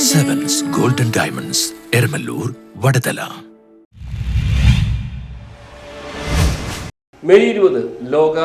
Sevens Golden Diamonds, Ermalur, Vadadala. May 20 ലോക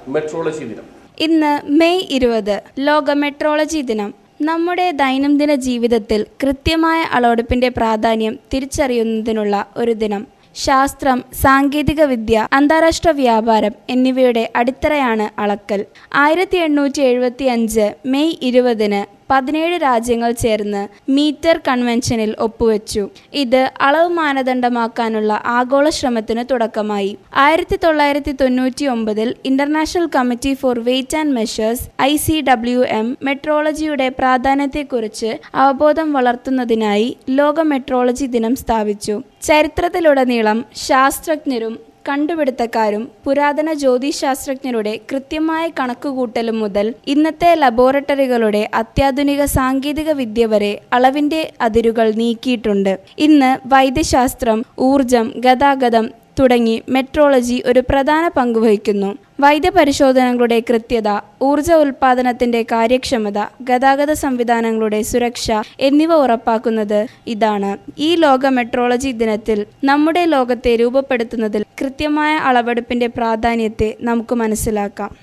metrology ദിനം. ഇന്ന് മെയ് 20 ലോക മെട്രോളജി ദിനം. നമ്മുടെ ദൈനംദിന ജീവിതത്തിൽ കൃത്യമായ അളവെടുപ്പിന്റെ പ്രാധാന്യം തിരിച്ചറിയുന്നതിനുള്ള ഒരു ദിനം. ശാസ്ത്രം, സാങ്കേതിക വിദ്യ, അന്താരാഷ്ട്ര വ്യാപാരം എന്നിവയുടെ അടിത്തറയാണ് അളക്കൽ. 1875 മെയ് 20 17 രാജ്യങ്ങൾ ചേർന്ന് മീറ്റർ കൺവെൻഷനിൽ ഒപ്പുവെച്ചു. ഇത് അളവ് മാനദണ്ഡമാക്കാനുള്ള ആഗോള ശ്രമത്തിന് തുടക്കമായി. 1999 international committee for weight and measures ICWM മെട്രോളജിയുടെ പ്രാധാന്യത്തെക്കുറിച്ച് അവബോധം വളർത്തുന്നതിനായി ലോക മെട്രോളജി ദിനം സ്ഥാപിച്ചു. ചരിത്രത്തിലുടനീളം ശാസ്ത്രജ്ഞരും കണ്ടുപിടുത്തക്കാരും പുരാതന ജ്യോതിശാസ്ത്രജ്ഞരുടെ കൃത്യമായ കണക്കുകൂട്ടലും മുതൽ ഇന്നത്തെ ലബോറട്ടറികളുടെ അത്യാധുനിക സാങ്കേതിക വിദ്യ വരെ അളവിന്റെ അതിരുകൾ നീക്കിയിട്ടുണ്ട്. ഇന്ന് വൈദ്യശാസ്ത്രം, ഊർജം, ഗതാഗതം തുടങ്ങി മെട്രോളജി ഒരു പ്രധാന പങ്ക് വഹിക്കുന്നു. വൈദ്യപരിശോധനകളുടെ കൃത്യത, ഊർജ ഉൽപാദനത്തിന്റെ കാര്യക്ഷമത, ഗതാഗത സംവിധാനങ്ങളുടെ സുരക്ഷ എന്നിവ ഉറപ്പാക്കുന്നത് ഇതാണ്. ഈ ലോക മെട്രോളജി ദിനത്തിൽ നമ്മുടെ ലോകത്തെ രൂപപ്പെടുത്തുന്നതിൽ കൃത്യമായ അളവെടുപ്പിന്റെ പ്രാധാന്യത്തെ നമുക്ക് മനസ്സിലാക്കാം.